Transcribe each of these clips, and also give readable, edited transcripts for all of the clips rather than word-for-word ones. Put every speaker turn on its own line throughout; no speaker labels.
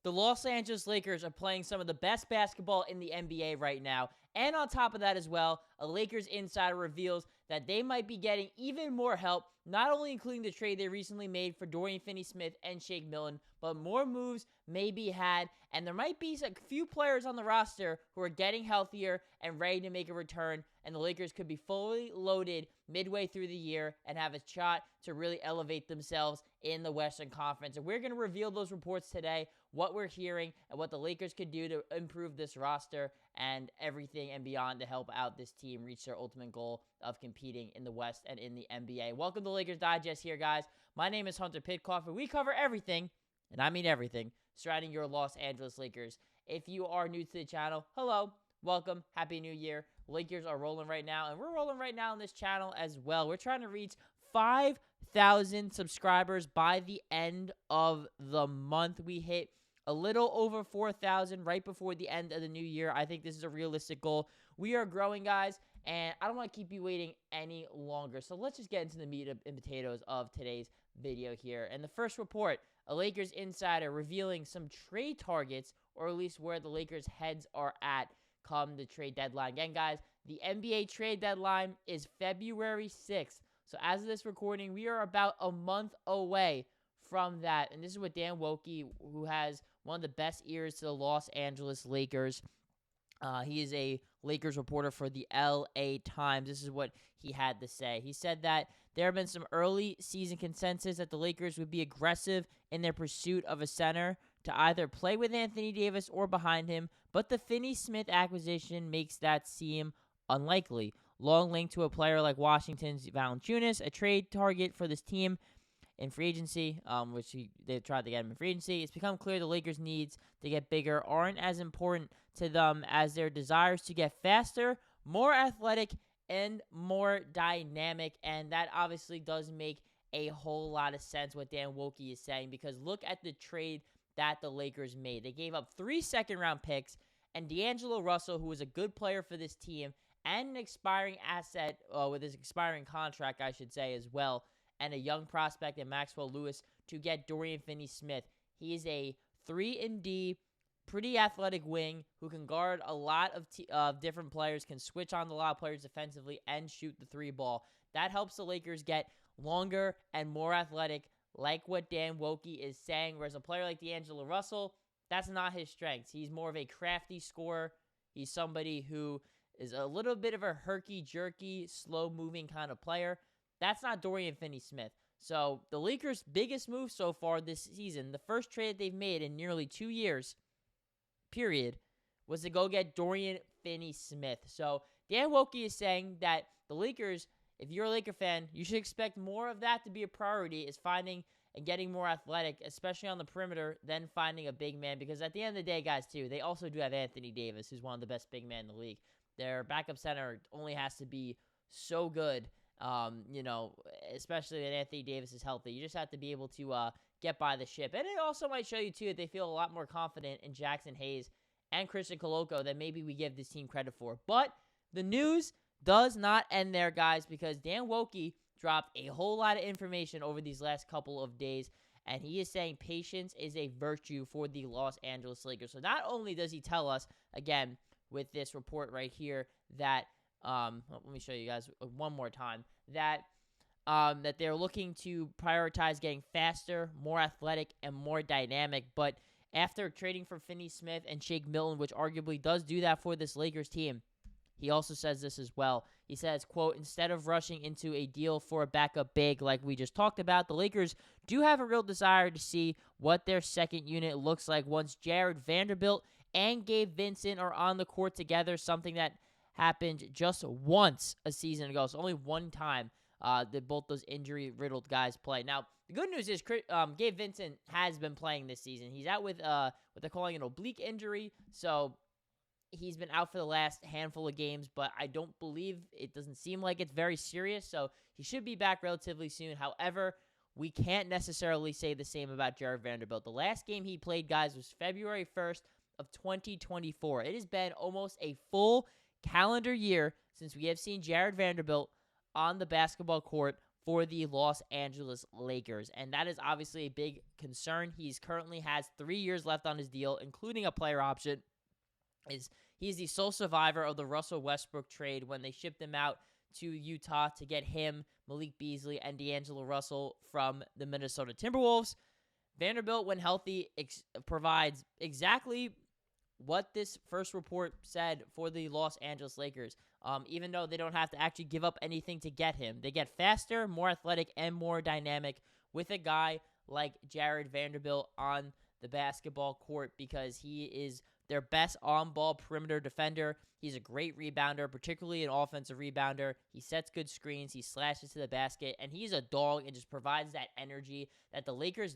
The Los Angeles Lakers are playing some of the best basketball in the NBA right now. And on top of that as well, a Lakers insider reveals that they might be getting even more help, not only including the trade they recently made for Dorian Finney-Smith and Shake Milton, but more moves may be had, and there might be a few players on the roster who are getting healthier and ready to make a return, and the Lakers could be fully loaded midway through the year and have a shot to really elevate themselves in the Western Conference. And we're going to reveal those reports today, what we're hearing, and what the Lakers could do to improve this roster and everything and beyond to help out this team reach their ultimate goal of competing in the West and in the NBA. Welcome to Lakers Digest here, guys. My name is Hunter Pitcoff, and we cover everything, and I mean everything, surrounding your Los Angeles Lakers. If you are new to the channel, hello, welcome, Happy New Year. Lakers are rolling right now, and we're rolling right now on this channel as well. We're trying to reach 5,000 subscribers by the end of the month. We hit a little over 4,000 right before the end of the new year. I think this is a realistic goal. We are growing, guys, and I don't want to keep you waiting any longer. So let's just get into the meat and potatoes of today's video here. And the first report, a Lakers insider revealing some trade targets, or at least where the Lakers' heads are at come the trade deadline. Again, guys, the NBA trade deadline is February 6th. So as of this recording, we are about a month away from that. And this is what Dan Woke, who has one of the best ears to the Los Angeles Lakers. He is a Lakers reporter for the LA Times. This is what he had to say. He said that there have been some early season consensus that the Lakers would be aggressive in their pursuit of a center to either play with Anthony Davis or behind him, but the Finney-Smith acquisition makes that seem unlikely. Long link to a player like Washington's Valanciunas, a trade target for this team in free agency, which they've tried to get him in free agency. It's become clear the Lakers' needs to get bigger aren't as important to them as their desires to get faster, more athletic, and more dynamic. And that obviously does make a whole lot of sense what Dan Woke is saying, because look at the trade that the Lakers made. They gave up 3 second-round picks and D'Angelo Russell, who was a good player for this team, and an expiring asset with his expiring contract, I should say, as well, and a young prospect in Maxwell Lewis to get Dorian Finney-Smith. He is a 3-and-D, pretty athletic wing who can guard a lot of different players, can switch on a lot of players defensively, and shoot the 3 ball. That helps the Lakers get longer and more athletic, like what Dan Woke is saying, whereas a player like D'Angelo Russell, that's not his strengths. He's more of a crafty scorer. He's somebody who is a little bit of a herky-jerky, slow-moving kind of player. That's not Dorian Finney-Smith. So the Lakers' biggest move so far this season, the first trade that they've made in nearly 2 years, period, was to go get Dorian Finney-Smith. So Dan Woke is saying that the Lakers, if you're a Laker fan, you should expect more of that to be a priority, is finding and getting more athletic, especially on the perimeter, than finding a big man. Because at the end of the day, guys, too, they also do have Anthony Davis, who's one of the best big men in the league. Their backup center only has to be so good, especially that Anthony Davis is healthy. You just have to be able to get by the ship. And it also might show you, too, that they feel a lot more confident in Jackson Hayes and Christian Koloko than maybe we give this team credit for. But the news does not end there, guys, because Dan Woke dropped a whole lot of information over these last couple of days, and he is saying patience is a virtue for the Los Angeles Lakers. So not only does he tell us, again, with this report right here, that, let me show you guys one more time, that they're looking to prioritize getting faster, more athletic, and more dynamic, but after trading for Finney-Smith and Shake Milton, which arguably does do that for this Lakers team, he also says this as well. He says, quote, instead of rushing into a deal for a backup big like we just talked about, the Lakers do have a real desire to see what their second unit looks like once Jared Vanderbilt and Gabe Vincent are on the court together, something that happened just once a season ago. So only one time that both those injury-riddled guys play. Now, the good news is Gabe Vincent has been playing this season. He's out with what they're calling an oblique injury, so he's been out for the last handful of games, but I don't believe, it doesn't seem like it's very serious, so he should be back relatively soon. However, we can't necessarily say the same about Jared Vanderbilt. The last game he played, guys, was February 1st of 2024. It has been almost a full calendar year since we have seen Jared Vanderbilt on the basketball court for the Los Angeles Lakers, and that is obviously a big concern. He's currently has 3 years left on his deal, including a player option. He's the sole survivor of the Russell Westbrook trade when they shipped him out to Utah to get him, Malik Beasley, and D'Angelo Russell from the Minnesota Timberwolves. Vanderbilt, when healthy, provides exactly what this first report said for the Los Angeles Lakers. Even though they don't have to actually give up anything to get him. They get faster, more athletic, and more dynamic with a guy like Jared Vanderbilt on the basketball court because he is their best on-ball perimeter defender. He's a great rebounder, particularly an offensive rebounder. He sets good screens. He slashes to the basket, and he's a dog and just provides that energy that the Lakers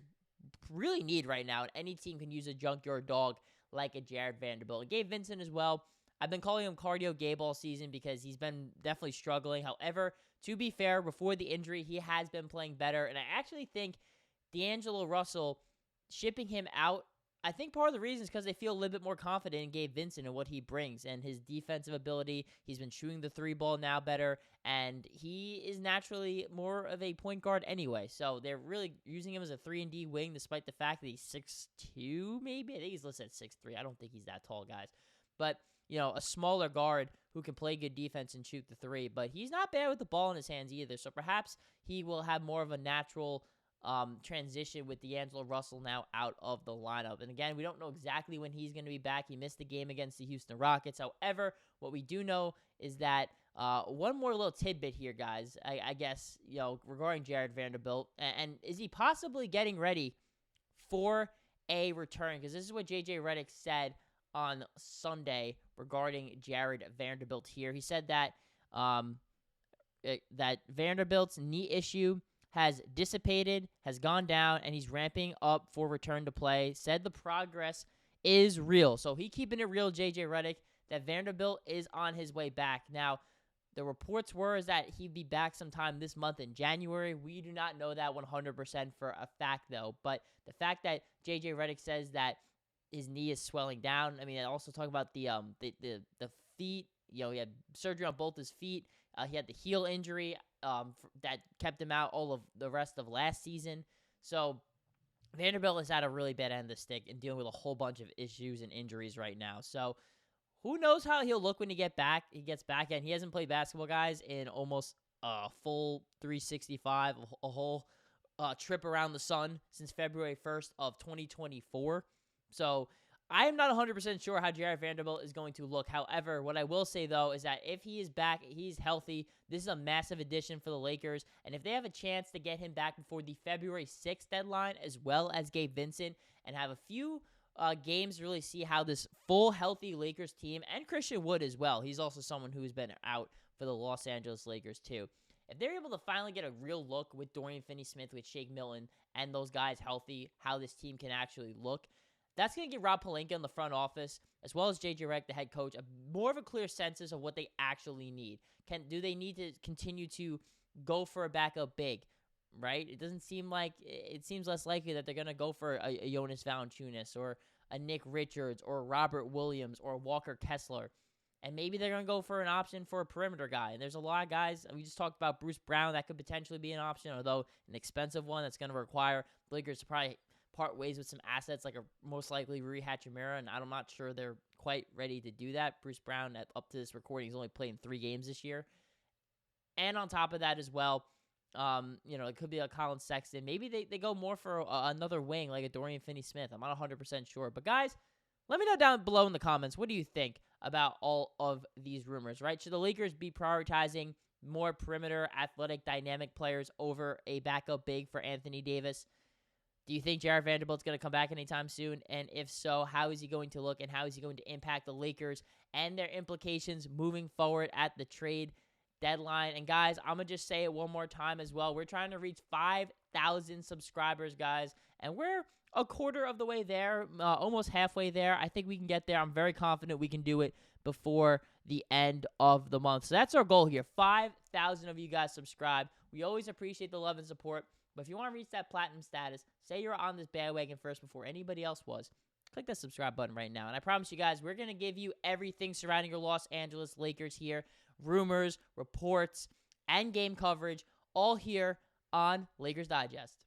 really need right now. And any team can use a junkyard dog like a Jared Vanderbilt. And Gabe Vincent as well. I've been calling him Cardio Gabe all season because he's been definitely struggling. However, to be fair, before the injury, he has been playing better. And I actually think D'Angelo Russell, shipping him out, I think part of the reason is because they feel a little bit more confident in Gabe Vincent and what he brings and his defensive ability. He's been shooting the 3 ball now better, and he is naturally more of a point guard anyway. So they're really using him as a 3-and-D wing despite the fact that he's 6'2", maybe? I think he's listed at 6'3". I don't think he's that tall, guys. But, you know, a smaller guard who can play good defense and shoot the 3. But he's not bad with the ball in his hands either. So perhaps he will have more of a natural transition with D'Angelo Russell now out of the lineup. And again, we don't know exactly when he's going to be back. He missed the game against the Houston Rockets. However, what we do know is that one more little tidbit here, guys, I guess, you know, regarding Jared Vanderbilt. And is he possibly getting ready for a return? Because this is what JJ Redick said on Sunday regarding Jared Vanderbilt here. He said that that Vanderbilt's knee issue has dissipated, has gone down, and he's ramping up for return to play. Said the progress is real. So he keeping it real, JJ Redick, that Vanderbilt is on his way back. Now, the reports were is that he'd be back sometime this month in January. We do not know that 100% for a fact, though. But the fact that JJ Redick says that his knee is swelling down. I mean, I also talk about the feet. You know, he had surgery on both his feet. He had the heel injury that kept him out all of the rest of last season. So Vanderbilt is at a really bad end of the stick and dealing with a whole bunch of issues and injuries right now. So who knows how he'll look when he gets back, and he hasn't played basketball, guys, in almost a full 365, a whole trip around the sun since February 1st of 2024. So I am not 100% sure how Jared Vanderbilt is going to look. However, what I will say, though, is that if he is back, he's healthy, this is a massive addition for the Lakers. And if they have a chance to get him back before the February 6th deadline, as well as Gabe Vincent, and have a few games to really see how this full, healthy Lakers team, and Christian Wood as well, he's also someone who's been out for the Los Angeles Lakers too. If they're able to finally get a real look with Dorian Finney-Smith, with Shake Milton, and those guys healthy, how this team can actually look, that's going to give Rob Pelinka in the front office, as well as JJ Redick, the head coach, more of a clear sense of what they actually need. Do they need to continue to go for a backup big, right? It seems less likely that they're going to go for a Jonas Valanciunas or a Nick Richards or Robert Williams or Walker Kessler. And maybe they're going to go for an option for a perimeter guy. And there's a lot of guys. We just talked about Bruce Brown. That could potentially be an option, although an expensive one that's going to require Lakers to probably part ways with some assets, like a most likely Rui Hachimura, and I'm not sure they're quite ready to do that. Bruce Brown, up to this recording, he's only played in 3 games this year. And on top of that as well, it could be a Colin Sexton. Maybe they go more for another wing, like a Dorian Finney-Smith. I'm not 100% sure. But guys, let me know down below in the comments, what do you think about all of these rumors, right? Should the Lakers be prioritizing more perimeter, athletic, dynamic players over a backup big for Anthony Davis? Do you think Jared Vanderbilt's going to come back anytime soon? And if so, how is he going to look, and how is he going to impact the Lakers and their implications moving forward at the trade deadline? And guys, I'm going to just say it one more time as well. We're trying to reach 5,000 subscribers, guys, and we're a quarter of the way there, almost halfway there. I think we can get there. I'm very confident we can do it before the end of the month. So that's our goal here. 5,000 of you guys subscribe. We always appreciate the love and support. But if you want to reach that platinum status, say you're on this bandwagon first before anybody else was, click that subscribe button right now. And I promise you guys, we're going to give you everything surrounding your Los Angeles Lakers here. Rumors, reports, and game coverage, all here on Lakers Digest.